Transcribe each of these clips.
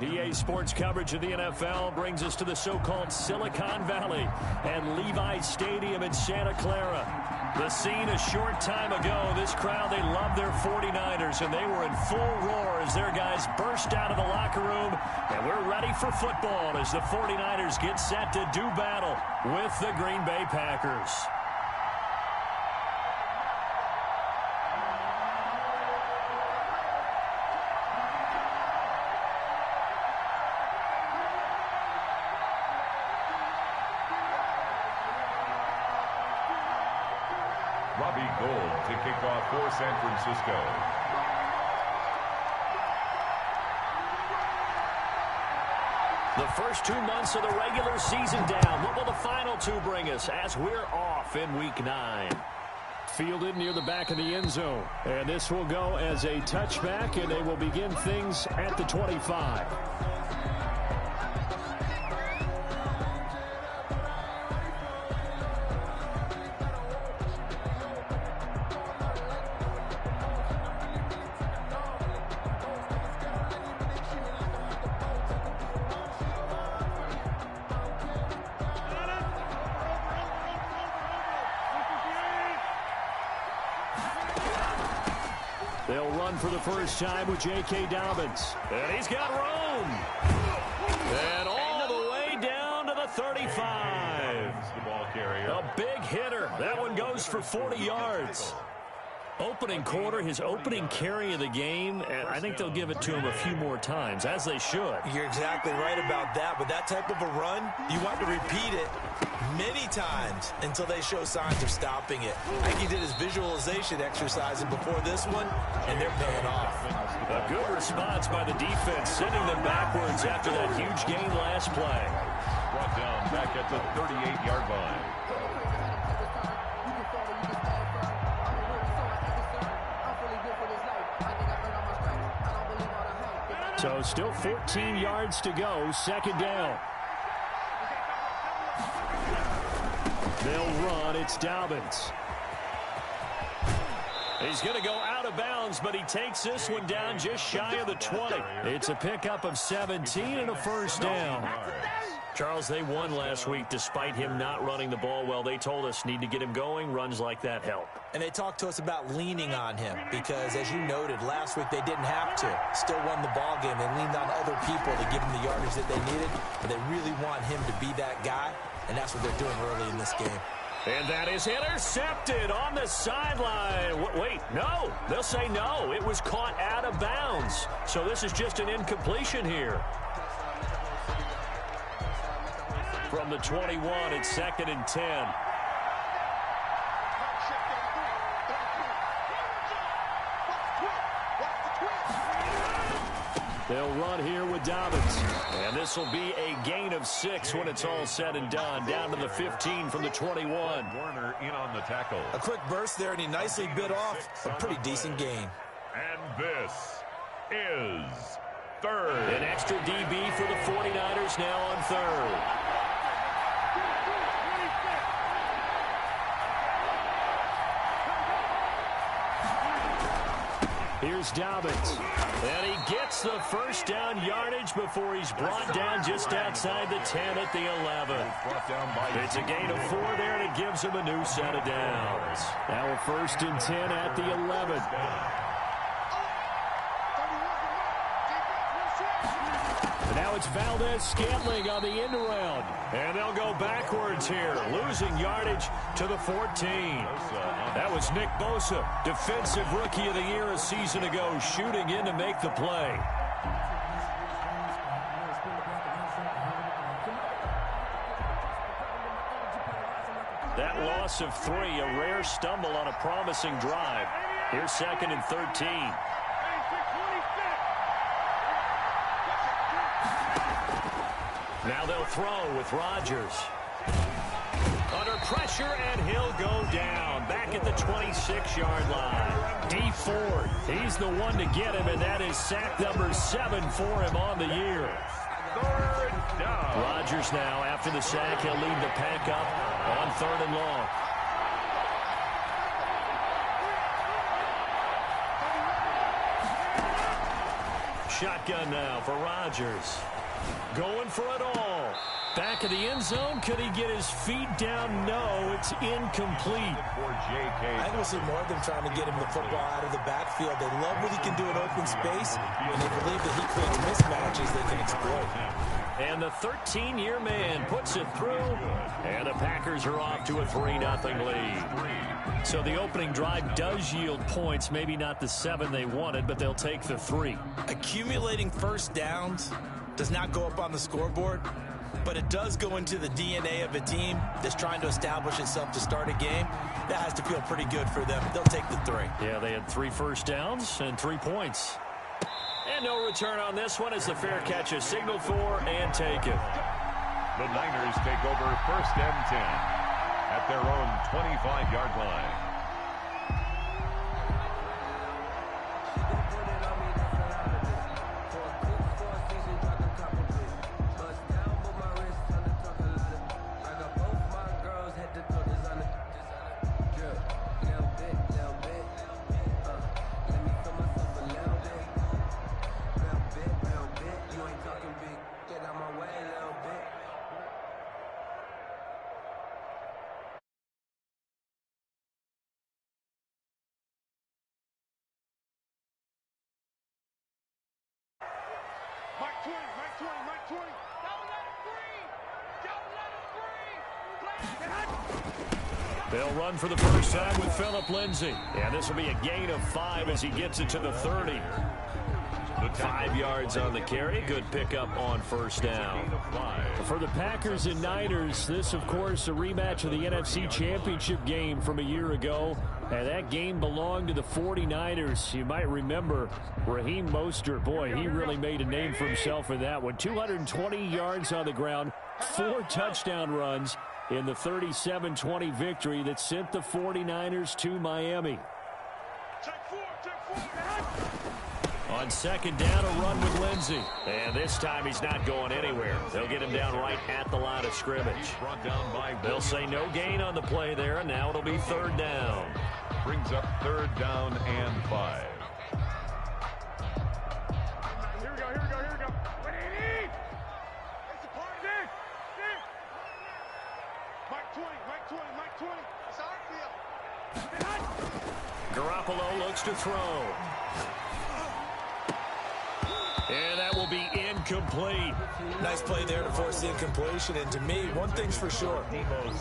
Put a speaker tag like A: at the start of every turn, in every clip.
A: EA Sports coverage of the NFL brings us to the so-called Silicon Valley and Levi's Stadium in Santa Clara. The scene a short time ago. This crowd, they love their 49ers, and they were in full roar as their guys burst out of the locker room. And we're ready for football as the 49ers get set to do battle with the Green Bay Packers.
B: To kick off for San Francisco.
A: The first 2 months of the regular season down. What will the final two bring us as we're off in Week 9? Fielded near the back of the end zone. And this will go as a touchback, and they will begin things at the 25. They'll run for the first time with J.K. Dobbins. And he's got room. And all the way down to the 35. A big hitter. That one goes for 40 yards. Opening quarter, his opening carry of the game, and I think they'll give it to him a few more times, as they should.
C: You're exactly right about that, but that type of a run, you want to repeat it many times until they show signs of stopping it. I think he did his visualization exercising before this one, and they're paying off.
A: A good response by the defense, sending them backwards after that huge gain last play.
B: Brought down back at the 38-yard line.
A: So still 14 yards to go, second down. They'll run, it's Dobbins. He's going to go out of bounds, but he takes this one down just shy of the 20. It's a pickup of 17 and a first down. Charles, they won last week despite him not running the ball well. They told us need to get him going. Runs like that help.
C: And they talked to us about leaning on him because, as you noted, last week they didn't have to. Still won the ball game. They leaned on other people to give him the yardage that they needed, but they really want him to be that guy, and that's what they're doing early in this game.
A: And that is intercepted on the sideline. Wait, no. They'll say no. It was caught out of bounds. So this is just an incompletion here. From the 21, it's 2nd and 10. They'll run here with Dobbins. And this will be a gain of 6 when it's all said and done. Down to the 15 from the 21.
B: Warner in on the tackle.
C: A quick burst there, and he nicely bit off a pretty decent gain.
B: And this is third.
A: An extra DB for the 49ers now on third. Here's Dobbins. And he gets the first down yardage before he's brought down just outside the 10 at the 11. It's a gain of 4 there, and it gives him a new set of downs. Now a 1st and 10 at the 11. And now it's Valdez-Scantling on the end around. And they'll go backwards here, losing yardage to the 14. That was Nick Bosa, Defensive Rookie of the Year a season ago, shooting in to make the play. That loss of 3, a rare stumble on a promising drive. Here's 2nd and 13. Now they'll throw with Rodgers. Under pressure, and he'll go down. Back at the 26-yard line. D Ford, he's the one to get him, and that is sack number 7 for him on the year.
B: Third down.
A: Rodgers now, after the sack, he'll lead the pack up on 3rd and long. shotgun now for Rodgers. Going for it all. Back of the end zone. Could he get his feet down? No, it's incomplete.
C: I think we'll see more of them trying to get him the football out of the backfield. They love what he can do in open space, and they believe that he creates mismatches they can exploit.
A: And the 13-year man puts it through, and the Packers are off to a 3-0 lead. So the opening drive does yield points, maybe not the 7 they wanted, but they'll take the 3.
C: Accumulating first downs does not go up on the scoreboard, but it does go into the DNA of a team that's trying to establish itself to start a game. That has to feel pretty good for them. They'll take the 3.
A: Yeah, they had 3 first downs and 3 points. And no return on this one as the fair catch is signaled for and taken.
B: The Niners take over 1st and 10 at their own 25-yard line.
A: They'll run for the first time with Phillip Lindsay. And this will be a gain of 5 as he gets it to the 30. 5 yards on the carry. Good pickup on first down. For the Packers and Niners, this, of course, a rematch of the NFC Championship game from a year ago. And that game belonged to the 49ers. You might remember Raheem Mostert. Boy, he really made a name for himself in that one. 220 yards on the ground, 4 touchdown runs in the 37-20 victory that sent the 49ers to Miami. On second down, a run with Lindsay. And this time he's not going anywhere. They'll get him down right at the line of scrimmage. They'll say no gain on the play there, and now it'll be 3rd down.
B: Brings up 3rd down and 5.
D: Here we go. What do you need? It's the part of it. Mike 20. It's our field.
A: Garoppolo looks to throw. And that will be incomplete.
C: Nice play there to force the incompletion. And to me, one thing's for sure.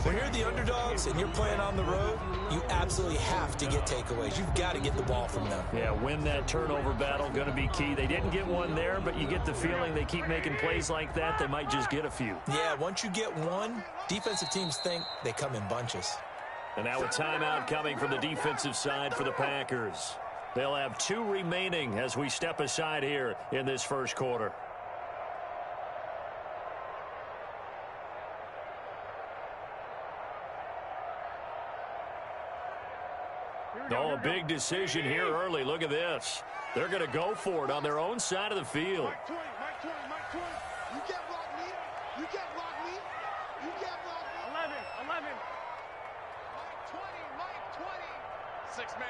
C: When you're the underdogs and you're playing on the road, you absolutely have to get takeaways. You've got to get the ball from them.
A: Yeah, win that turnover battle, going to be key. They didn't get one there, but you get the feeling they keep making plays like that, they might just get a few.
C: Yeah, once you get one, defensive teams think they come in bunches.
A: And now a timeout coming from the defensive side for the Packers. They'll have 2 remaining as we step aside here in this first quarter. Oh, a big decision here early. Look at this. They're going to go for it on their own side of the field.
D: Mike 20. You can't block me. You can't block me. 11. Mike 20. 6-man.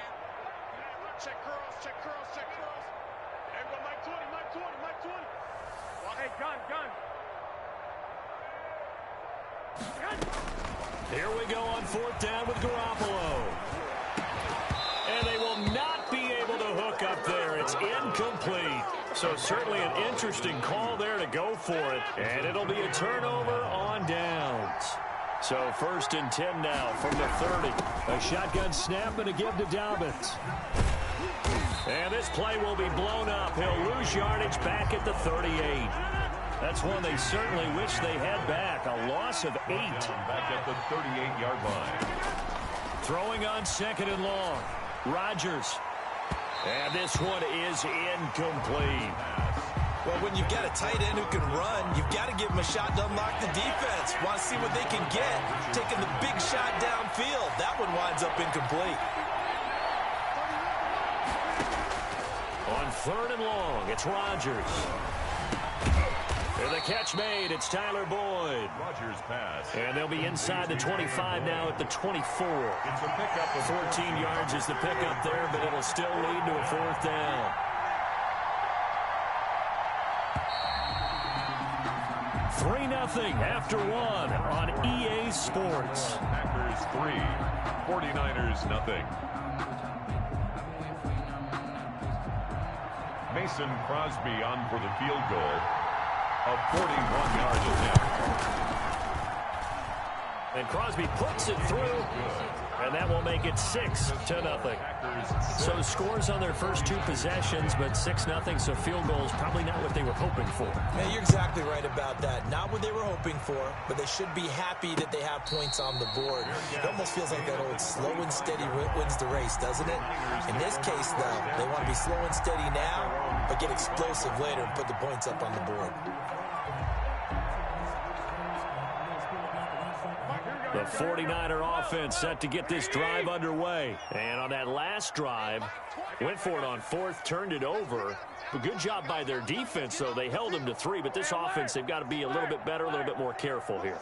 D: Check curls. Everyone, Mike 20. Hey, gun.
A: Here we go on 4th down with Garoppolo. And they will not be able to hook up there. It's incomplete. So certainly an interesting call there to go for it. And it'll be a turnover on downs. So 1st and 10 now from the 30. A shotgun snap and a give to Dobbins. And this play will be blown up. He'll lose yardage back at the 38. That's one they certainly wish they had back. A loss of 8.
B: Back at the 38-yard line.
A: Throwing on 2nd and long. Rodgers. And this one is incomplete.
C: Well, when you've got a tight end who can run, you've got to give him a shot to unlock the defense. Want to see what they can get. Taking the big shot downfield. That one winds up incomplete.
A: On 3rd and long, it's Rodgers. And the catch made. It's Tyler Boyd.
B: Rodgers pass.
A: And they'll be inside the 25 now at the 24.
B: It's a pickup of
A: 14 yards is the pickup there, but it'll still lead to a 4th down. 3-0 after one on EA Sports.
B: Packers 3, 49ers nothing. Mason Crosby on for the field goal. A 41-yard attempt.
A: And Crosby puts it through. And that will make it 6-0. So scores on their first two possessions, but 6-0, so field goals probably not what they were hoping for.
C: Man, you're exactly right about that. Not what they were hoping for, but they should be happy that they have points on the board. It almost feels like that old slow and steady wins the race, doesn't it? In this case, though, they want to be slow and steady now, but get explosive later and put the points up on the board.
A: The 49er offense set to get this drive underway. And on that last drive, went for it on fourth, turned it over. A good job by their defense, though. They held them to 3, but this offense, they've got to be a little bit better, a little bit more careful here.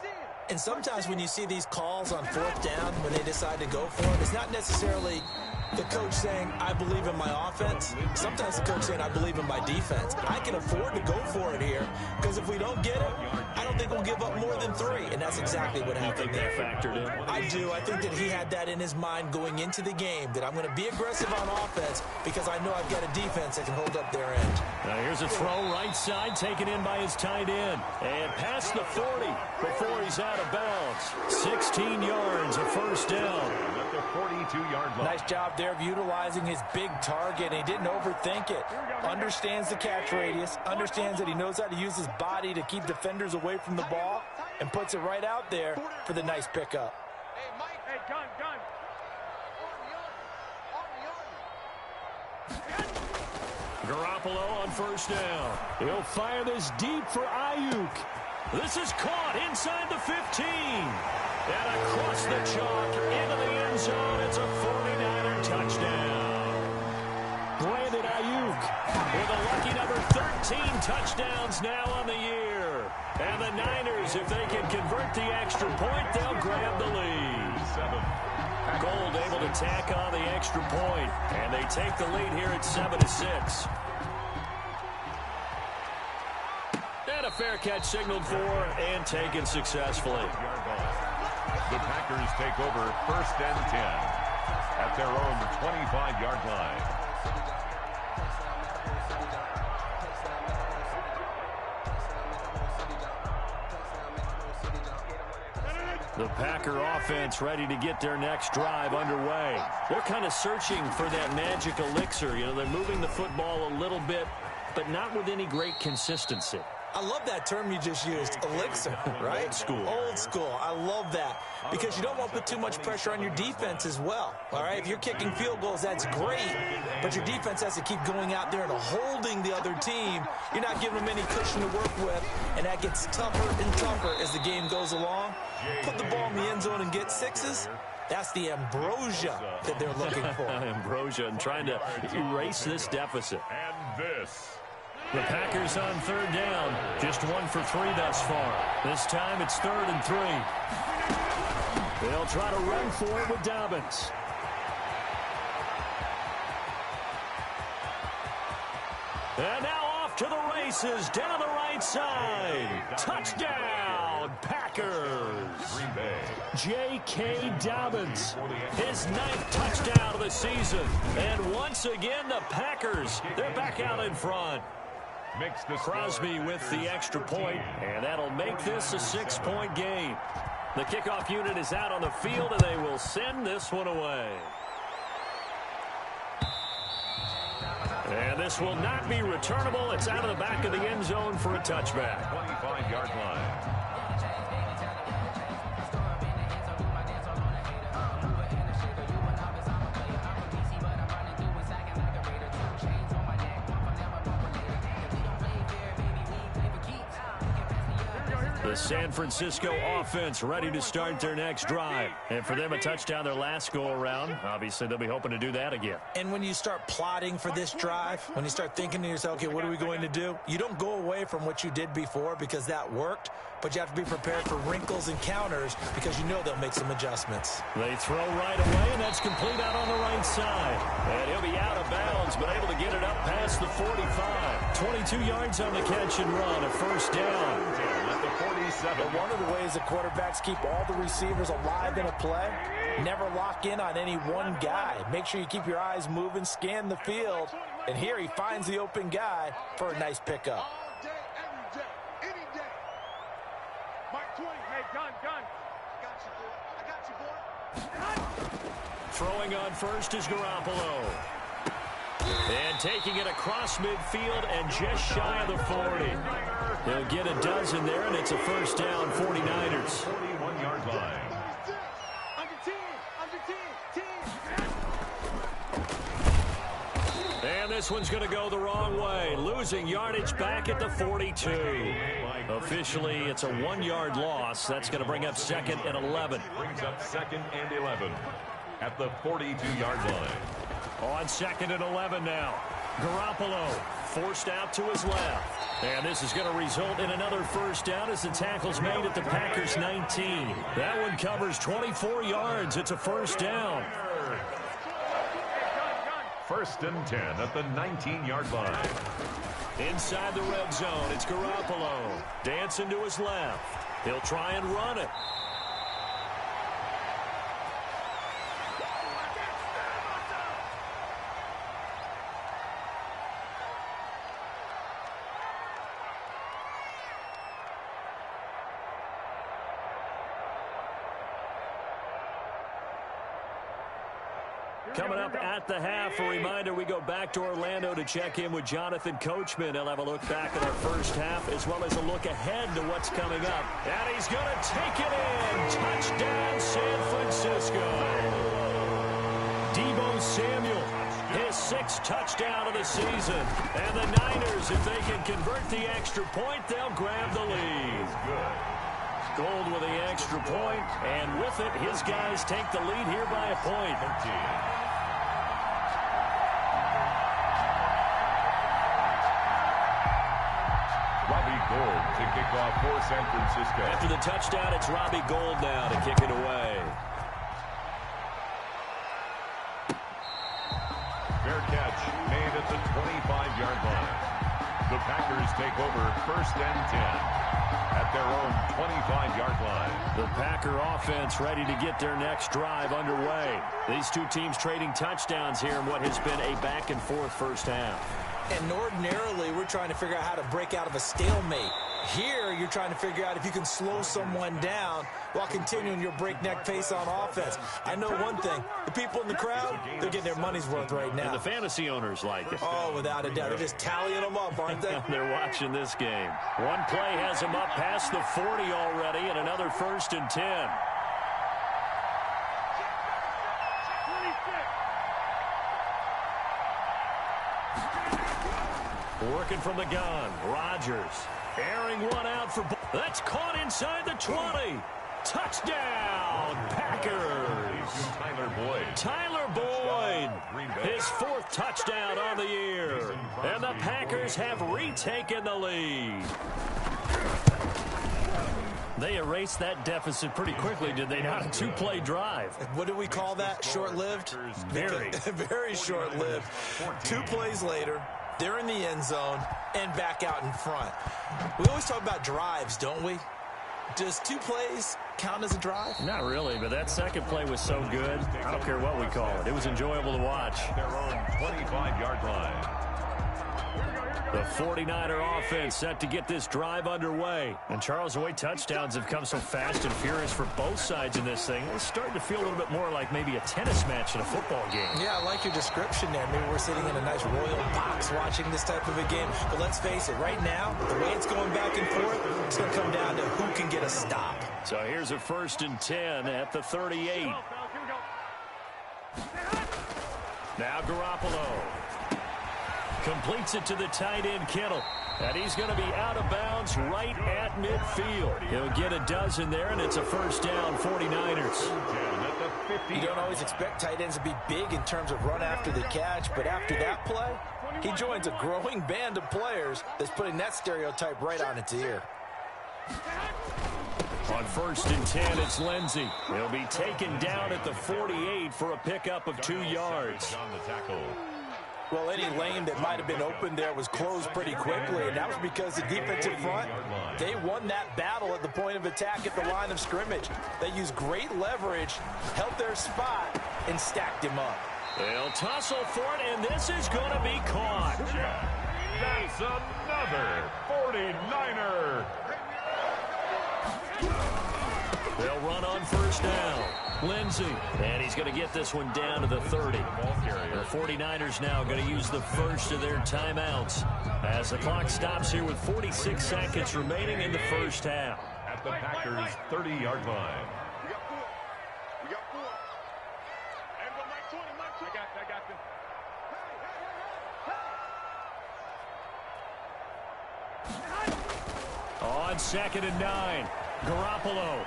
C: And sometimes when you see these calls on fourth down, when they decide to go for it, it's not necessarily the coach saying, I believe in my offense. Sometimes the coach saying, I believe in my defense. I can afford to go for it here, because if we don't get it, I don't think we'll give up more than 3. And that's exactly what happened there.
A: Factored in.
C: I do. I think that he had that in his mind going into the game, that I'm going to be aggressive on offense because I know I've got a defense that can hold up their end.
A: Now here's a throw right side, taken in by his tight end. And past the 40 before he's out of bounds. 16 yards, a first down.
B: At the 42-yard line.
E: Nice job there of utilizing his big target. He didn't overthink it. Understands the catch radius, understands that he knows how to use his body to keep defenders away from the ball, and puts it right out there for the nice pickup.
D: Hey, Mike. Hey, gun.
A: Garoppolo on first down. He'll fire this deep for Ayuk. This is caught inside the 15. And across the chalk into the end zone. It's a 49er touchdown. Brandon Ayuk with a lucky number 13 touchdowns now on the year. And the Niners, if they can convert the extra point, they'll grab the lead.
B: 7.
A: Gold able to tack on the extra point, and they take the lead here at 7-6. And a fair catch signaled for and taken successfully.
B: The Packers take over first and 10 at their own 25-yard line.
A: The Packer offense ready to get their next drive underway. They're kind of searching for that magic elixir. You know, they're moving the football a little bit, but not with any great consistency.
C: I love that term you just used, elixir, right?
A: Old school.
C: Old school. I love that because you don't want to put too much pressure on your defense as well, all right? If you're kicking field goals, that's great, but your defense has to keep going out there and holding the other team. You're not giving them any cushion to work with, and that gets tougher and tougher as the game goes along. Put the ball in the end zone and get 6s. That's the ambrosia that they're looking for.
A: Ambrosia and trying to erase this deficit.
B: And this.
A: The Packers on third down. Just 1 for 3 thus far. This time it's 3rd and 3. They'll try to run for it with Dobbins. And now off to the races down the right side. Touchdown, Packers.
B: Green Bay.
A: J.K. Dobbins, his 9th touchdown of the season. And once again, the Packers, they're back out in front.
B: Makes the
A: Crosby with the extra point, and that'll make this a 6-point game. The kickoff unit is out on the field, and they will send this one away. And this will not be returnable. It's out of the back of the end zone for a touchback.
B: 25-yard line.
A: The San Francisco offense ready to start their next drive. And for them, a touchdown their last go-around. Obviously, they'll be hoping to do that again.
E: And when you start plotting for this drive, when you start thinking to yourself, okay, what are we going to do? You don't go away from what you did before because that worked, but you have to be prepared for wrinkles and counters because you know they'll make some adjustments.
A: They throw right away, and that's complete out on the right side. And he'll be out of bounds, but able to get it up past the 45. 22 yards on the catch and run, a first down.
B: At the 47.
E: But one of the ways the quarterbacks keep all the receivers alive in a play, never lock in on any one guy. Make sure you keep your eyes moving, scan the field, and here he finds the open guy for a nice pickup.
D: All day, every day, any day. Mike 20, hey, gun. I got you, boy.
A: Throwing on first is Garoppolo. And taking it across midfield and just shy of the 40. He'll get a dozen there, and it's a first down, 49ers.
B: 41-yard line.
A: And this one's going to go the wrong way. Losing yardage back at the 42. Officially, it's a 1-yard loss. That's going to bring up second and 11.
B: Brings up second and 11 at the 42-yard line.
A: On second and 11 now. Garoppolo forced out to his left. And this is going to result in another first down as the tackle's made at the Packers' 19. That one covers 24 yards. It's a first down.
B: First and 10 at the 19-yard line.
A: Inside the red zone, it's Garoppolo. Dancing to his left. He'll try and run it. Coming up at the half, a reminder, we go back to Orlando to check in with Jonathan Coachman. He'll have a look back at our first half as well as a look ahead to what's coming up. And he's going to take it in. Touchdown, San Francisco. Deebo Samuel, his 6th touchdown of the season. And the Niners, if they can convert the extra point, they'll grab the lead. Gold with the extra point, and with it, his guys take the lead here by a point.
B: Robbie Gould to kick off for San Francisco.
A: After the touchdown, it's Robbie Gould now to kick it away.
B: Fair catch made at the 25-yard line. The Packers take over first and 10 at their own 25-yard line.
A: The Packer offense ready to get their next drive underway. These two teams trading touchdowns here in what has been a back-and-forth first half.
E: And ordinarily, we're trying to figure out how to break out of a stalemate. Here, you're trying to figure out if you can slow someone down while continuing your breakneck pace on offense. I know one thing. The people in the crowd, they're getting their money's worth right now.
A: And the fantasy owners like it.
E: Oh, without a doubt. They're just tallying them up, aren't they?
A: They're watching this game. One play has them up past the 40 already, and another first and 10. Working from the gun, Rodgers. Airing one out for... That's caught inside the 20. Touchdown, Packers. Tyler Boyd. His 4th touchdown on the year. And the Packers have retaken the lead. They erased that deficit pretty quickly, did they not? A 2-play drive.
E: What do we call that? Short-lived?
A: Very.
E: Very short-lived. 2 plays later, they're in the end zone and back out in front. We always talk about drives, don't we? Does 2 plays count as a drive?
A: Not really, but that second play was so good. I don't care what we call it. It was enjoyable to watch.
B: Their own 25-yard line.
A: The 49er offense set to get this drive underway. And Charles, the way touchdowns have come so fast and furious for both sides in this thing, it's starting to feel a little bit more like maybe a tennis match in a football game.
E: Yeah, I like your description there. Maybe we're sitting in a nice royal box watching this type of a game. But let's face it, right now, the way it's going back and forth, it's going to come down to who can get a stop.
A: So here's a first and 10 at the 38. Now Garoppolo completes it to the tight end, Kittle. And he's going to be out of bounds right at midfield. He'll get a dozen there, and it's a first down, 49ers.
E: You don't always expect tight ends to be big in terms of run after the catch, but after that play, he joins a growing band of players that's putting that stereotype right on its ear.
A: On 1st and 10, it's Lindsey. He'll be taken down at the 48 for a pickup of 2 yards.
E: Well, any lane that might have been open there was closed pretty quickly, and that was because the defensive front, they won that battle at the point of attack at the line of scrimmage. They used great leverage, held their spot, and stacked him up.
A: They'll tussle for it, and this is going to be caught.
B: That's another 49er.
A: They'll run on 1st down. Lindsey, and he's going to get this one down to the 30. The 49ers now going to use the first of their timeouts as the clock stops here with 46 seconds remaining in the first half.
B: At the Packers' 30-yard line.
D: We got 4. And go Mike 20, Mike 20. I got
A: them. On 2nd and 9, Garoppolo.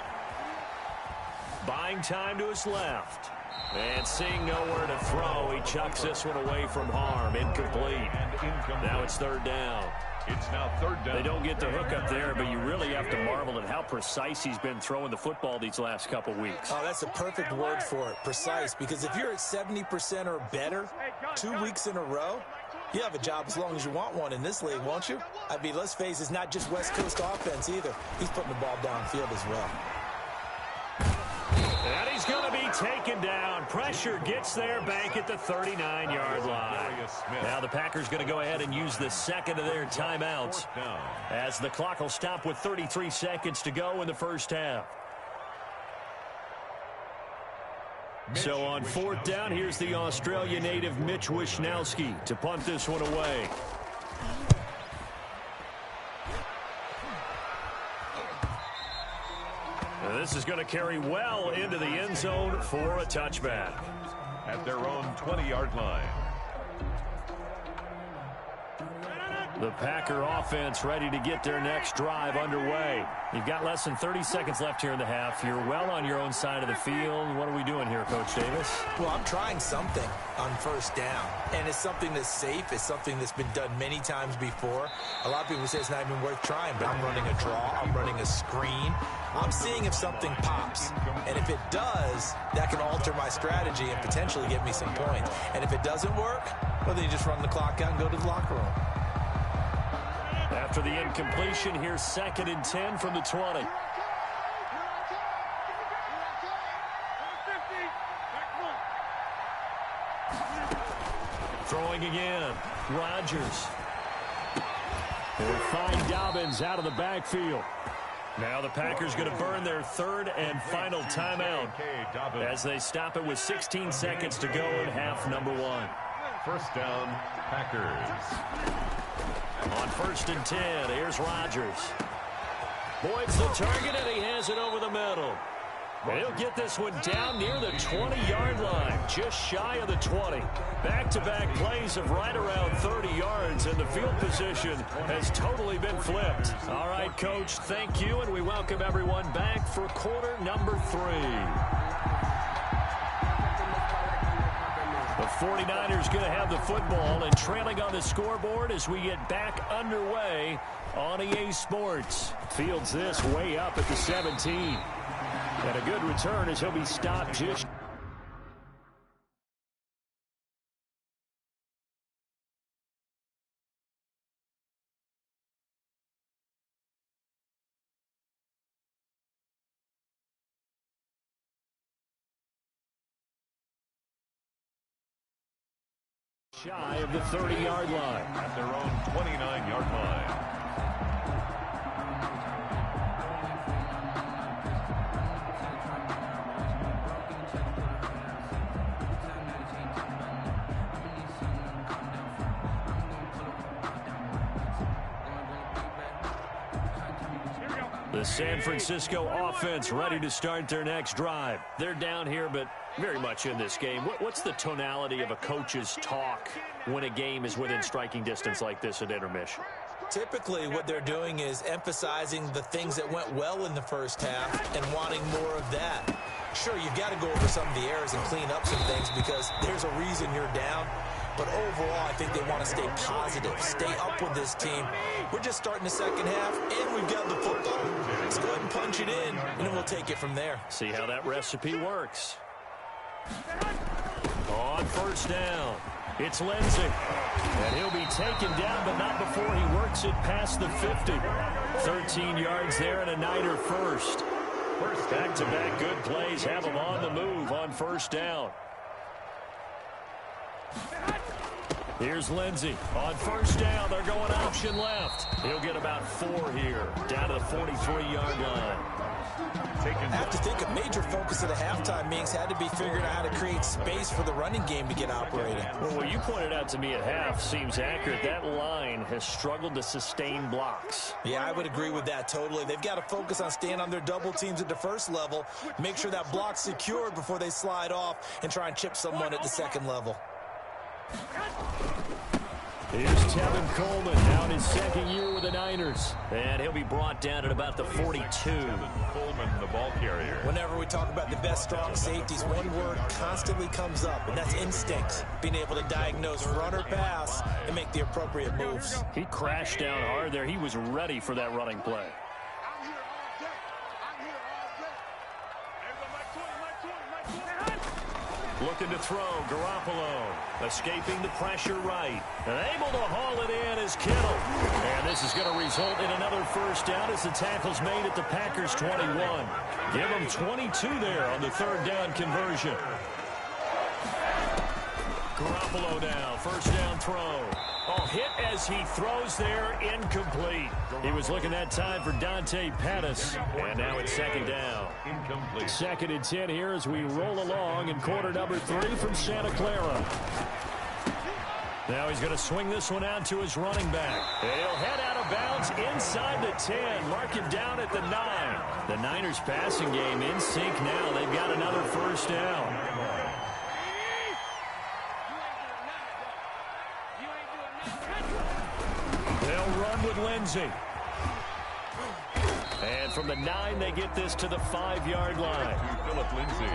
A: Buying time to his left. And seeing nowhere to throw, he chucks this one away from harm. Incomplete. Now it's 3rd down.
B: It's now 3rd down.
A: They don't get the hook up there, but you really have to marvel at how precise he's been throwing the football these last couple weeks.
E: Oh, that's a perfect word for it, precise, because if you're at 70% or better 2 weeks in a row, you have a job as long as you want one in this league, won't you? I mean, let's face it, it's not just West Coast offense either. He's putting the ball downfield as well.
A: And he's going to be taken down. Pressure gets there back at the 39-yard line. Now the Packers going to go ahead and use the second of their timeouts as the clock will stop with 33 seconds to go in the first half. So on 4th down, here's the Australia native Mitch Wishnowsky to punt this one away. This is going to carry well into the end zone for a touchback.
B: At their own 20-yard line.
A: The Packer offense ready to get their next drive underway. You've got less than 30 seconds left here in the half. You're well on your own side of the field. What are we doing here, Coach Davis?
E: Well, I'm trying something on 1st down, and it's something that's safe. It's something that's been done many times before. A lot of people say it's not even worth trying, but I'm running a draw. I'm running a screen. I'm seeing if something pops, and if it does, that can alter my strategy and potentially get me some points. And if it doesn't work, well, then you just run the clock out and go to the locker room.
A: After the incompletion, here's 2nd and 10 from the 20. Throwing again. Rodgers. They'll find Dobbins out of the backfield. Now the Packers going to burn their 3rd and final timeout as they stop it with 16 seconds to go in half number 1.
B: 1st down, Packers.
A: On 1st and 10, here's Rodgers. Boyd's the target, and he has it over the middle. He'll get this one down near the 20-yard line, just shy of the 20. Back-to-back plays of right around 30 yards, and the field position has totally been flipped. All right, Coach, thank you, and we welcome everyone back for quarter number 3. The 49ers going to have the football and trailing on the scoreboard as we get back underway on EA Sports. Fields this way up at the 17. And a good return as he'll be stopped just shy of the 30-yard line.
B: At their own 29-yard line.
A: The San Francisco offense ready to start their next drive. They're down here, but very much in this game. What's the tonality of a coach's talk when a game is within striking distance like this at intermission?
C: Typically, what they're doing is emphasizing the things that went well in the first half and wanting more of that. Sure, you've got to go over some of the errors and clean up some things because there's a reason you're down. But overall, I think they want to stay positive, stay up with this team. We're just starting the second half, and we've got the football. Let's go ahead and punch it in, and then we'll take it from there.
A: See how that recipe works. On first down, it's Lindsey. And he'll be taken down, but not before he works it past the 50. 13 yards there and a Niner first. Back-to-back good plays have him on the move on first down. Here's Lindsey. On first down, they're going option left. He'll get about 4 here, down to the 43-yard line.
C: I have to think a major focus of the halftime meetings had to be figuring out how to create space for the running game to get operating.
A: Well, what you pointed out to me at half seems accurate. That line has struggled to sustain blocks.
C: Yeah, I would agree with that totally. They've got to focus on staying on their double teams at the first level, make sure that block's secured before they slide off and try and chip someone at the second level.
A: Here's Tevin Coleman, now in his second year with the Niners. And he'll be brought down at about the 42.
B: Tevin Coleman, the ball carrier.
C: Whenever we talk about the best strong safeties, one word constantly comes up, and that's instinct. Being able to diagnose run or pass and make the appropriate moves.
A: He crashed down hard there. He was ready for that running play.
D: I'm here all day. I'm here all day. Everybody, my 20.
A: Looking to throw, Garoppolo. Escaping the pressure right. And able to haul it in is Kittle. And this is going to result in another first down as the tackle's made at the Packers' 21. Give them 22 there on the third down conversion. Garoppolo now, first down throw. Oh, hit as he throws there, incomplete. He was looking that time for Dante Pettis. And now it's second down.
B: Incomplete.
A: Second and 10 here as we roll along in quarter number 3 from Santa Clara. Now he's going to swing this one out to his running back. And he'll head out of bounds inside the 10. Mark him down at the 9. The Niners passing game in sync now. They've got another first down. They'll run with Lindsey. And from the 9, they get this to the 5-yard line.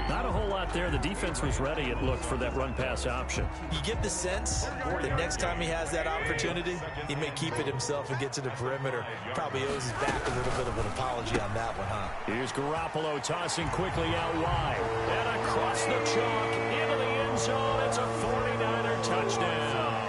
A: Not a whole lot there. The defense was ready, it looked, for that run-pass option.
C: You get the sense that next time he has that opportunity, he may keep it himself and get to the perimeter. Probably owes his back a little bit of an apology on that one, huh?
A: Here's Garoppolo tossing quickly out wide. And across the chalk into the end zone. It's a 49er touchdown.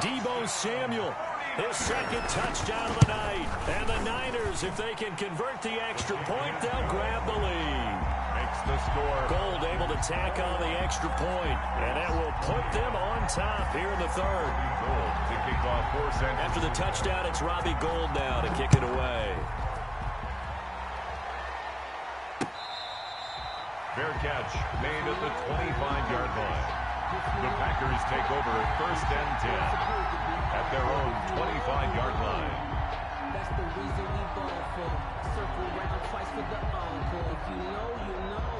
A: Deebo Samuel. His second touchdown of the night. And the Niners, if they can convert the extra point, they'll grab the lead.
B: Makes the score.
A: Gold able to tack on the extra point. And that will put them on top here in the third.
B: Gold to kick off 4 seconds.
A: After the touchdown, it's Robbie Gould now to kick it away.
B: Fair catch made at the 25-yard line. The Packers take over first and 10 at their own 25-yard line.
F: That's the reason we ball for. Circle round twice for the encore. If you know, you know.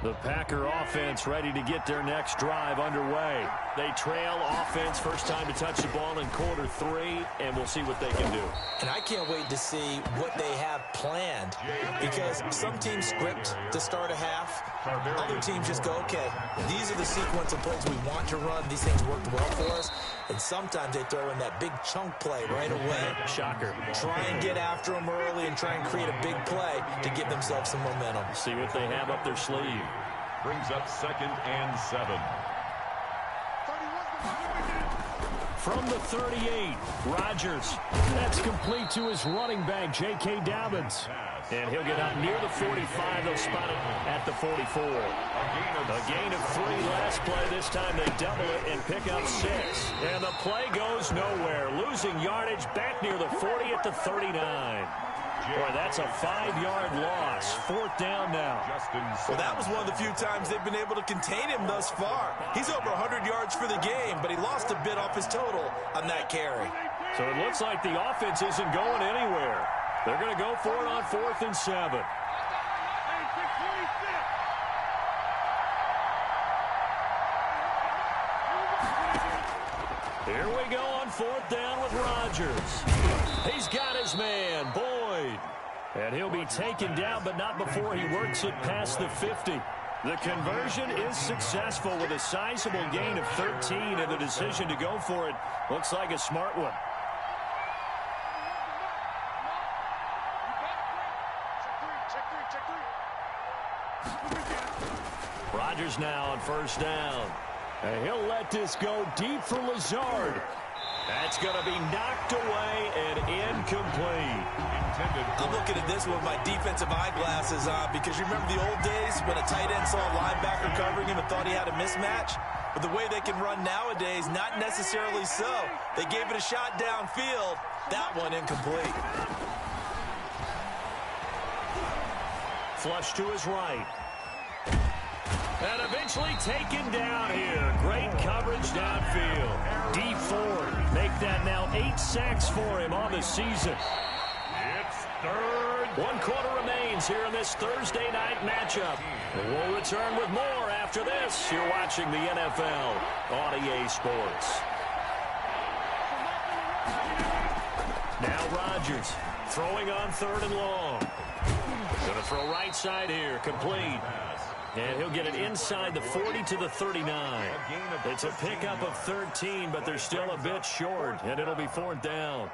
A: The Packer offense ready to get their next drive underway. They trail offense, first time to touch the ball in quarter 3, and we'll see what they can do.
C: And I can't wait to see what they have planned, because some teams script to start a half. Other teams just go, okay, these are the sequence of plays we want to run. These things worked well for us. And sometimes they throw in that big chunk play right away.
A: Shocker.
C: Try and get after them early and try and create a big play to give themselves some momentum.
A: See what they have up their sleeve.
B: Brings up second and 7.
A: From the 38, Rodgers. That's complete to his running back, J.K. Dobbins. And he'll get out near the 45. They'll spot it at the 44. A gain of 3 last play. This time they double it and pick up 6. And the play goes nowhere. Losing yardage back near the 40 at the 39. Boy, that's a 5-yard loss. 4th down now.
C: Well, that was one of the few times they've been able to contain him thus far. He's over 100 yards for the game, but he lost a bit off his total on that carry.
A: So it looks like the offense isn't going anywhere. They're going to go for it on 4th and 7. Here we go on 4th down with Rodgers. He's got his man, Boyd. And he'll be taken down, but not before he works it past the 50. The conversion is successful with a sizable gain of 13, and the decision to go for it looks like a smart one. Rodgers now on 1st down. And he'll let this go deep for Lazard. That's going to be knocked away and incomplete.
C: I'm looking at this with my defensive eyeglasses on because you remember the old days when a tight end saw a linebacker covering him and thought he had a mismatch? But the way they can run nowadays, not necessarily so. They gave it a shot downfield. That one incomplete.
A: Flush to his right. And eventually taken down here. Great coverage downfield. D Ford make that now 8 sacks for him on the season.
B: It's 3rd.
A: 1 quarter remains here in this Thursday night matchup. We'll return with more after this. You're watching the NFL on EA Sports. Now Rodgers throwing on 3rd and long. Going to throw right side here. Complete. And he'll get it inside the 40 to the 39. It's a pickup of 13, but they're still a bit short, and it'll be 4th down.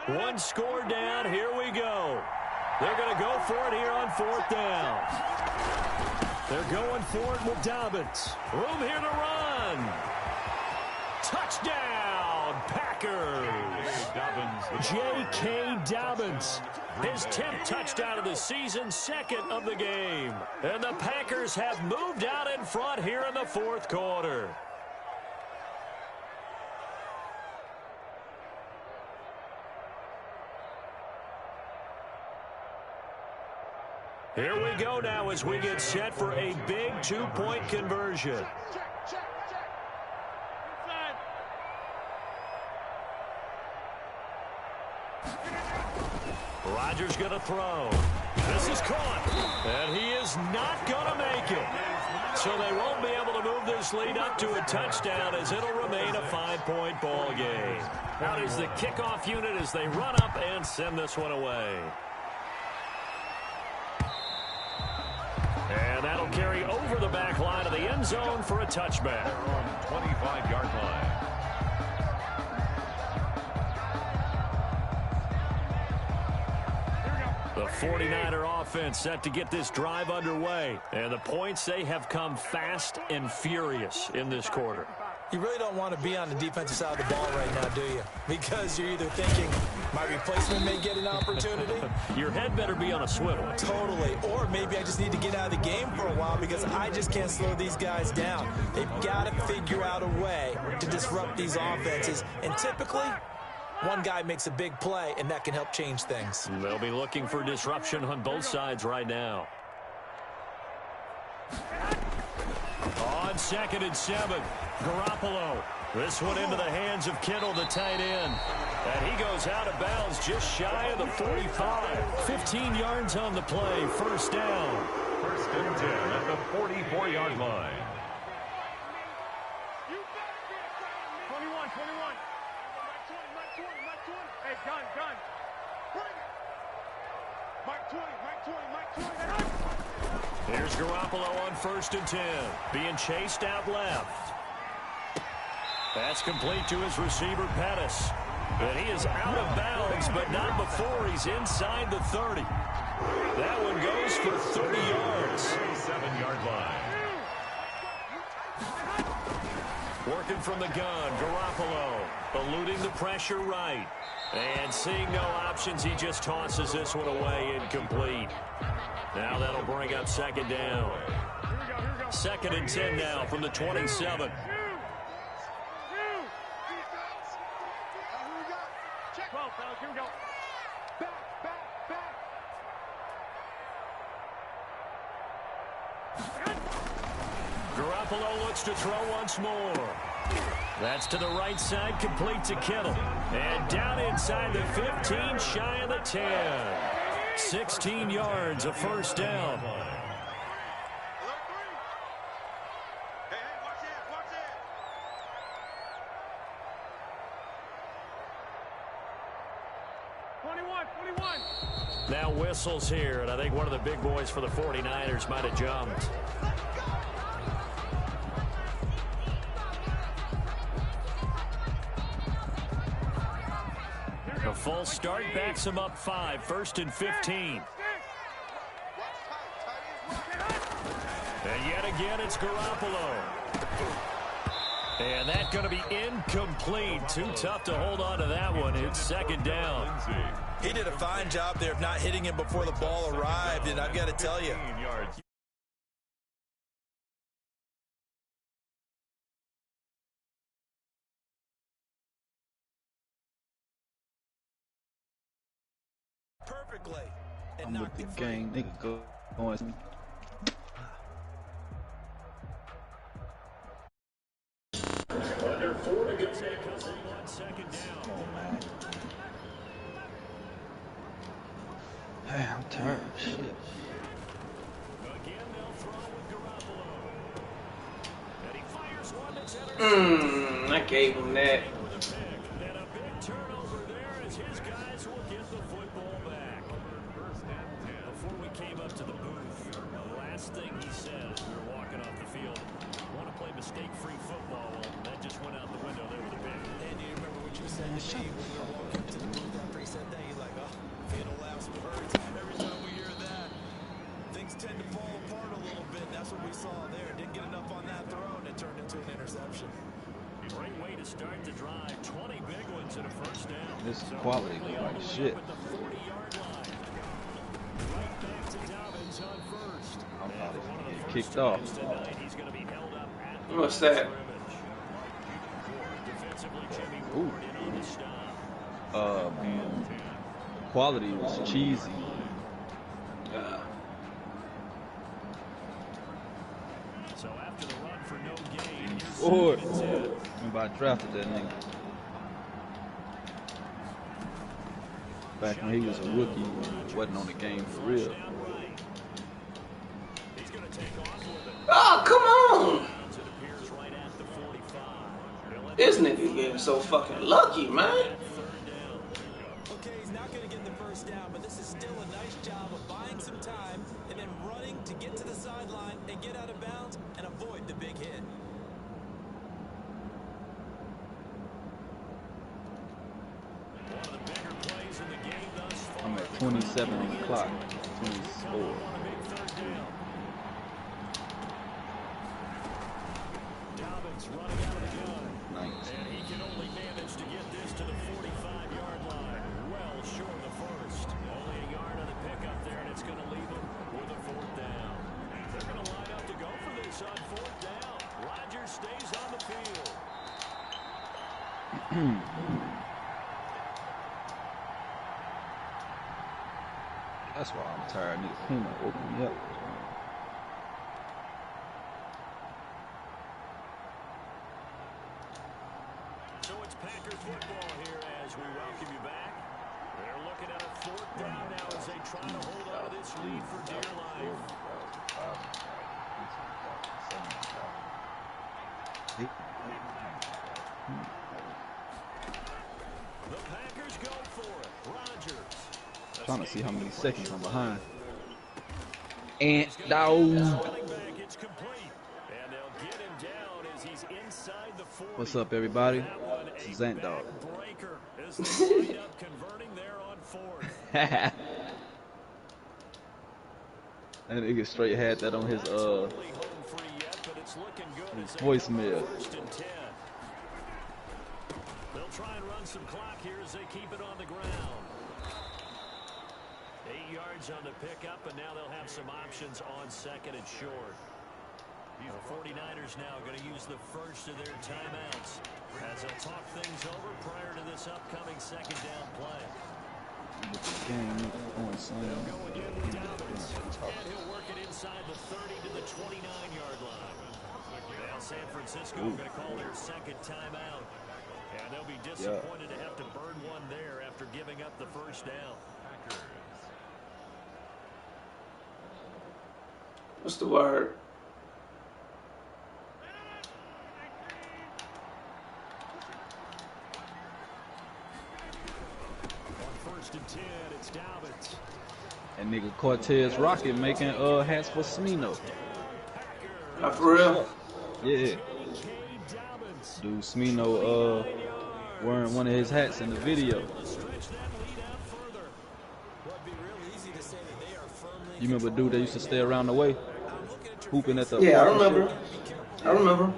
A: One score down. Here we go. They're going to go for it here on 4th down. They're going for it with Dobbins. Room here to run. Touchdown, Packers. J.K. Dobbins. His 10th touchdown of the season, 2nd of the game. And the Packers have moved out in front here in the 4th quarter. Here we go now as we get set for a big 2-point conversion. Rodgers going to throw. This is caught. And he is not going to make it. So they won't be able to move this lead up to a touchdown as it'll remain a 5-point ball game. Out is the kickoff unit as they run up and send this one away. And that'll carry over the back line of the end zone for a touchback.
B: On 25-yard line.
A: The 49er offense set to get this drive underway. And the points, they have come fast and furious in this quarter.
E: You really don't want to be on the defensive side of the ball right now, do you? Because you're either thinking, my replacement may get an opportunity.
A: Your head better be on a swivel.
E: Totally. Or maybe I just need to get out of the game for a while because I just can't slow these guys down. They've got to figure out a way to disrupt these offenses. And typically, one guy makes a big play, and that can help change things.
A: They'll be looking for disruption on both sides right now. On 2nd and 7, Garoppolo. This one into the hands of Kittle, the tight end. And he goes out of bounds just shy of the 45. 15 yards on the play, 1st down.
B: 1st and 10 at the 44-yard line.
D: 21. Hey, gun. Bring it. Mike 20.
A: Here's Garoppolo on 1st and 10. Being chased out left. That's complete to his receiver, Pettis. And he is out of bounds, but not before he's inside the 30. That one goes for 30 yards.
B: 37-yard line.
A: Working from the gun, Garoppolo eluding the pressure right. And seeing no options, he just tosses this one away, incomplete. Now that'll bring up 2nd down. 2nd and 10 now from the 27.
D: Here we go. Back.
A: Garoppolo looks to throw once more. That's to the right side, complete to Kittle. And down inside the 15, shy of the 10. 16 yards, a first down. Now whistles here, and I think one of the big boys for the 49ers might have jumped. A full start backs him up 5, 1st and 15. And yet again, it's Garoppolo. And that's going to be incomplete. Too tough to hold on to that one. It's second down.
E: He did a fine job there of not hitting him before the ball arrived, and I've got to tell you. Perfectly. And
G: I'm with the game. Nigga go going.
A: Under 4 to go. On second down.
G: Come on, man. Hey, I'm tired. Shit.
A: Again, they'll throw with Garoppolo. And he fires one that's intercepted.
H: I gave him that.
A: And a big turnover there as his guys will get the football back. Before we came up to the booth, the last thing he said as we were walking off the field, I want to play mistake-free football. Well, that just went out the window there with a pick.
E: And do you remember what you said to me when we were walking to the booth after he said that? You're like, oh, fatal lapse of words. Every time we hear that, things tend to fall apart a little bit. That's what we saw there. Didn't get enough on that throw, and it turned into an interception.
A: Great way to start the drive. 20 big ones and a first down.
G: This quality look like shit.
A: At the 40-yard line. Right back to Dobbins on first.
G: I'm probably gonna get kicked off.
A: Tonight, he's going to be held up at the
H: What's that?
A: Defensively, Jimmy Ward in on the stop.
G: Quality was cheesy.
A: So after the run for no gain,
G: Ford. Remember I drafted that nigga. Back when he was a rookie, wasn't on the game for real.
A: he's going to take off with it.
H: Oh, come on!
A: It appears right at the 45.
H: This nigga getting so fucking lucky, man.
E: Okay, he's not going to get the first down, but this is still a nice job of buying some time and then running to get to the sideline and get out of bounds and avoid the big hit.
A: One of the bigger plays in the game thus far.
G: I'm at 27 on the clock. 24.
A: On a big third down. Dobbins running out of the gun.
G: 19.
A: And he can only manage to get this to the 45-yard line. Well short of the first. Only a yard on the pickup there, and it's going to leave him with a fourth down. They're going to line up to go for this on fourth down. Rodgers stays on the field.
G: That's why I'm tired. I need a cleaner to open me up.
A: So it's Packer football here as we welcome you back. They're looking at a fourth down now as they try to hold on to this lead for dear life. The Packers go for it. Rodgers.
G: Trying to see how many seconds I'm behind. And dog.
A: Running back, it's complete. And they'll get him down as he's inside the 40.
G: What's up, everybody? This is Ant Dog.
A: Breaker as they wind up converting there on fourth.
G: That nigga straight had that on his voicemail.
A: First and 10. They'll try and run some clock here as they keep it on the ground. 8 yards on the pickup, and now they'll have some options on second and short. The 49ers now going to use the first of their timeouts as they'll talk things over prior to this upcoming second down play.
G: With the game on Sunday.
A: They'll go again with Dobbins, and he'll work it inside the 30 to the 29-yard line. Now San Francisco going to call their second timeout, and they'll be disappointed to have to burn one there after giving up the first down.
H: What's the word?
A: On 1st and 10, it's Dobbins.
G: And nigga Cortez Rocket making hats for Smino.
H: For real?
G: Yeah. Dude, Smino wearing one of his hats in the video. You remember dude that used to stay around the way? Hooping at the
H: Yeah, I remember. I remember.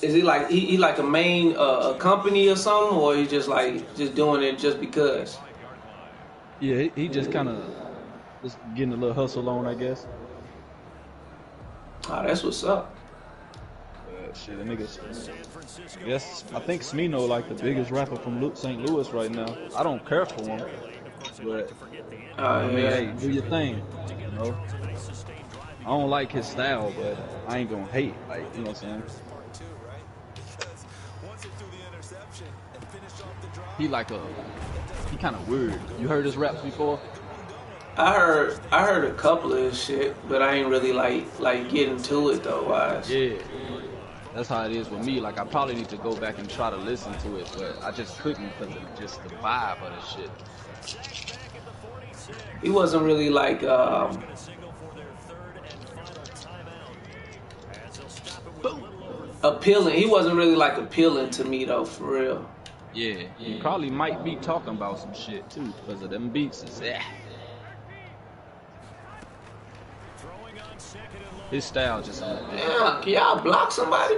H: Is he like he like a main a company or something, or he just like just doing it just because?
G: Yeah, he just kind of just getting a little hustle on, I guess.
H: Oh, that's what's up.
G: Shit, the niggas. I think Smino like the biggest rapper from St. Louis right now. I don't care for him, but I mean, hey, do your thing. You know, I don't like his style, but I ain't gonna hate. Like, you know what I'm saying? He kind of weird. You heard his raps before?
H: I heard a couple of his shit, but I ain't really like getting to it though. Wise.
G: Yeah. That's how it is with me. Like, I probably need to go back and try to listen to it, but I just couldn't because of just the vibe of the shit.
H: He wasn't really like appealing. He wasn't really like appealing to me though, for real.
G: Yeah, he probably might be talking about some shit too because of them beats. His style just.
H: Yeah, can y'all block somebody?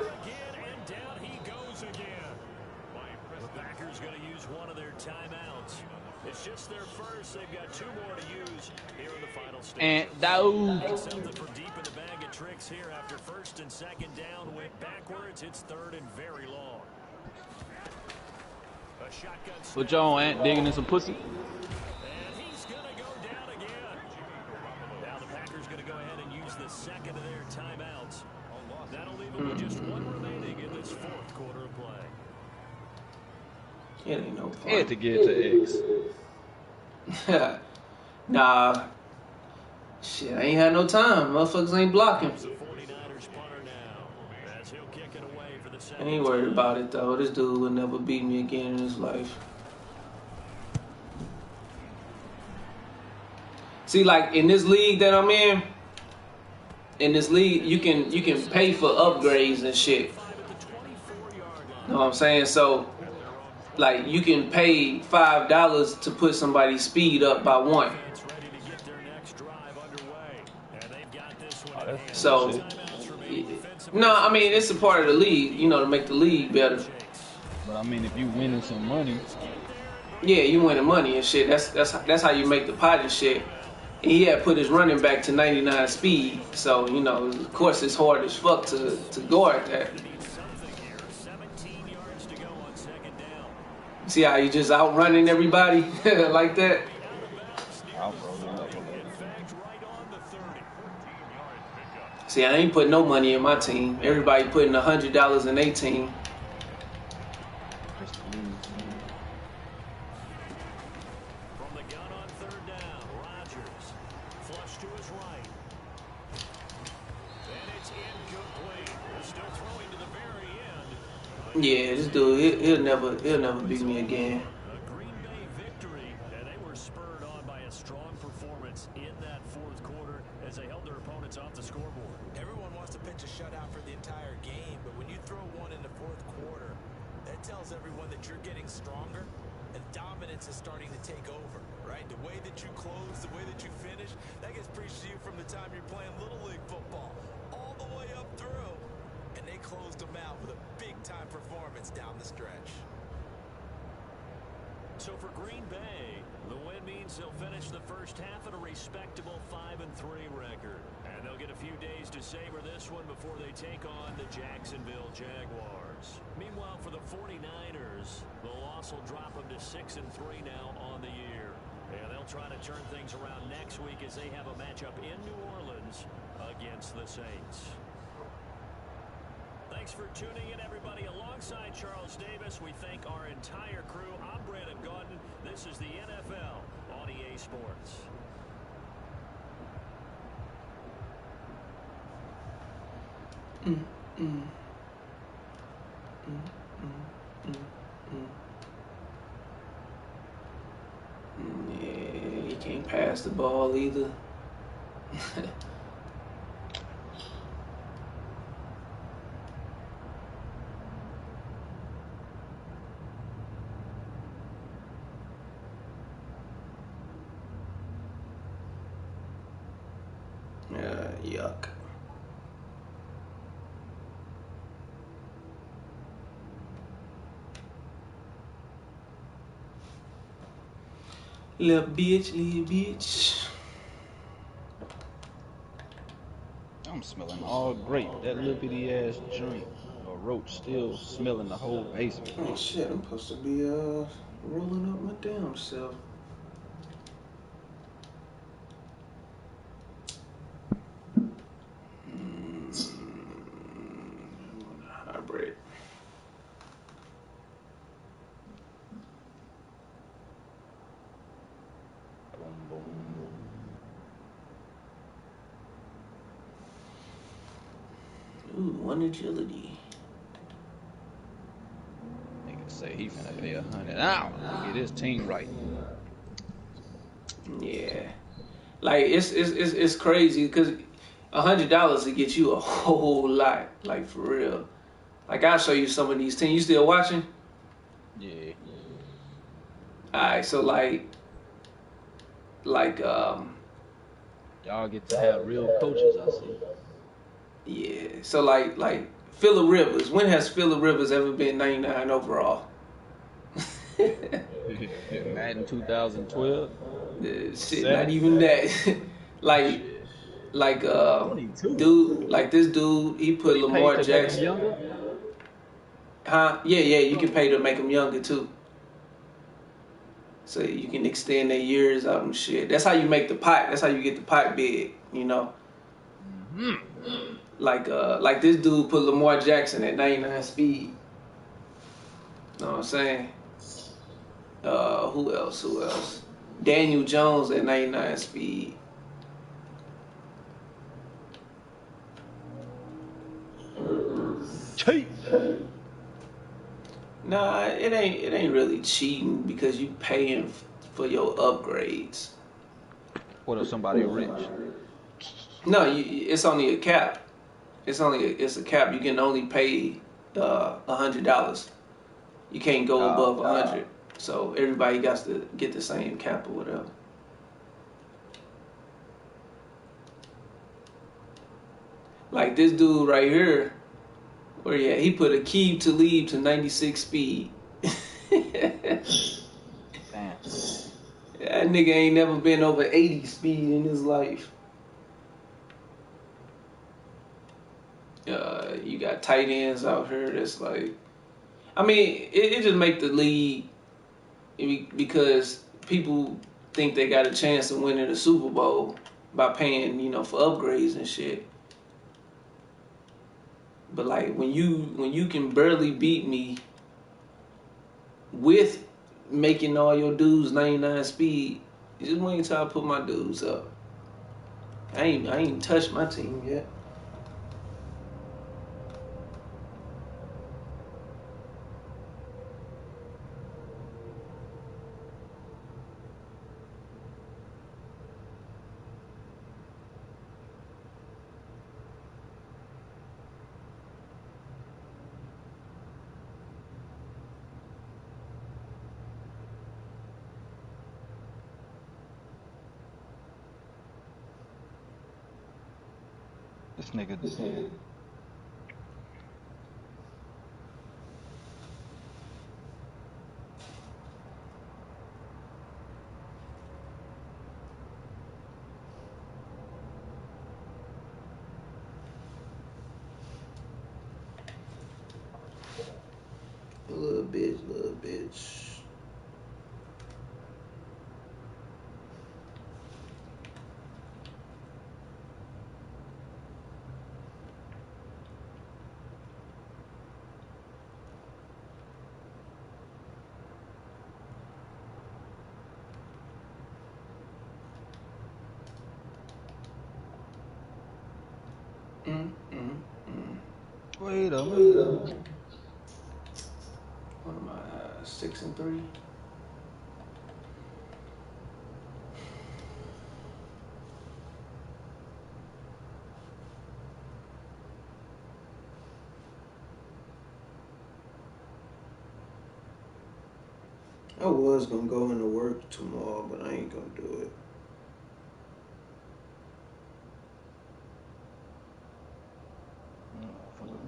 A: It's just their first. They've got 2 more to use here in the final stage.
G: And Daoud.
A: Something from deep in the bag of tricks here after 1st and 2nd down. Went backwards. It's 3rd and very long. A shotgun.
G: Put your own Ant digging in some pussy.
A: And he's going to go down again. Now the Packers going to go ahead and use the 2nd of their timeouts. That'll leave them with just 1 remaining in this 4th quarter of play.
H: It ain't no point.
G: Had to get to X.
H: Nah. Shit, I ain't had no time. Motherfuckers ain't blocking. I ain't worried about it though. This dude will never beat me again in his life. See, like in this league that I'm in this league, you can pay for upgrades and shit. Know what I'm saying? So, like, you can pay $5 to put somebody's speed up by 1. So, no, I mean, it's a part of the league, you know, to make the league better.
G: But I mean, if you winning some money,
H: yeah, you winning money and shit. That's how you make the pot and shit. And he had put his running back to 99 speed, so you know, of course, it's hard as fuck to guard that. See how you just outrunning everybody like that? See, I ain't putting no money in my team. Everybody putting $100 in their team.
A: From the gun on 3rd down, Rodgers flush to his right. And it's incomplete. Still throwing to the very end.
H: Yeah, this dude, he'll never beat me again.
A: A Green Bay victory, and they were spurred on by a strong performance in that 4th quarter as they held their opponents off the scoreboard.
C: Everyone wants to pitch a shutout for the entire game, but when you throw one in the 4th quarter, that tells everyone that you're getting stronger and dominance is starting to take over, right? The way that you close, the way that you finish, that gets preached to you from the time you're playing Little League football all the way up through. And they closed them out with a big-time performance down the stretch.
A: So for Green Bay, the win means they'll finish the first half at a respectable 5-3 record. And they'll get a few days to savor this one before they take on the Jacksonville Jaguars. Meanwhile, for the 49ers, the loss will drop them to 6-3 now on the year. And they'll try to turn things around next week as they have a matchup in New Orleans against the Saints. Thanks for tuning in, everybody. Alongside Charles Davis, we thank our entire crew. I'm Brandon Gaudin. This is the NFL on EA Sports.
H: Yeah, he can't pass the ball either. Yuck. Little bitch.
G: I'm smelling all grape. That little bitty ass joint or roach still smelling the whole basement.
H: Oh shit, I'm supposed to be rolling up my damn self. Hybrid. Ooh, one agility.
G: Nigga say he finna pay $100 to get his team right.
H: Yeah, like it's crazy because $100 to get you a whole lot, like for real. Like I'll show you some of these teams. You still watching?
G: Yeah.
H: All right, so like
G: Y'all get to have real coaches, I see.
H: yeah, so like Phillip Rivers. When has Phillip Rivers ever been 99 overall?
G: Madden 2012.
H: Shit, not even that. like,
G: 22.
H: dude, like this dude, he put
G: He
H: Lamar
G: paid to make him
H: Jackson.
G: younger.
H: Huh? Yeah, you can pay to make them younger too. So you can extend their years out and shit. That's how you make the pot. That's how you get the pot big, you know.
G: Mm-hmm.
H: Like this dude put Lamar Jackson at 99 speed. Know what I'm saying? Who else? Daniel Jones at 99 speed.
G: Cheat.
H: Nah, it ain't really cheating because you paying for your upgrades.
G: What if somebody rich?
H: No, it's only a cap. It's a cap. You can only pay $100. You can't go above 100. So everybody got to get the same cap or whatever. Like this dude right here, where he put Aqib Talib to 96 speed.
G: Damn.
H: That nigga ain't never been over 80 speed in his life. You got tight ends out here that's like, I mean, it just make the league because people think they got a chance of winning the Super Bowl by paying, for upgrades and shit. But like when you can barely beat me with making all your dudes 99 speed, just wait until I put my dudes up. I ain't touched my team yet.
G: This nigga.
H: Little bitch.
G: Wait a minute.
H: What am I? 6-3.
I: I was gonna go into work tomorrow, but I ain't gonna do it.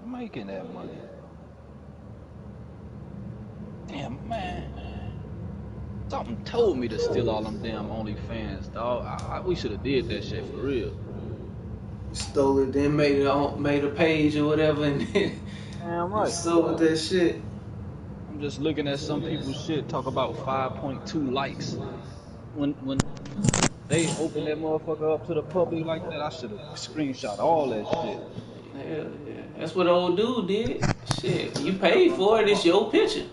G: Making that money. Damn, man. Something told me to steal all them damn OnlyFans, dog. We should have did that shit for real.
H: Stole it, then made a page or whatever, and then
G: damn right.
H: sold that shit.
G: I'm just looking at some people's shit talk about 5.2 likes. When they open that motherfucker up to the public like that, I should have screenshot all that shit.
H: Hell yeah. That's what the old dude did. Shit, you paid for it, it's your picture.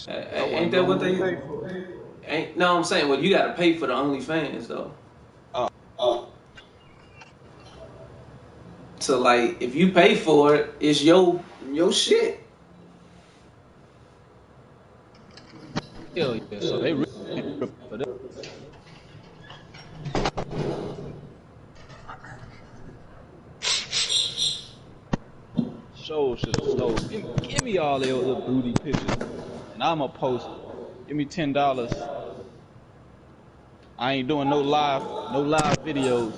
H: Ain't that what they pay for? No, I'm saying, well, you gotta pay for the OnlyFans though. So like, if you pay for it, it's your shit.
G: Hell yeah, so they really for that. Show should have stole. Give me all their little booty pictures, and I'ma post. Give me $10. I ain't doing no live videos.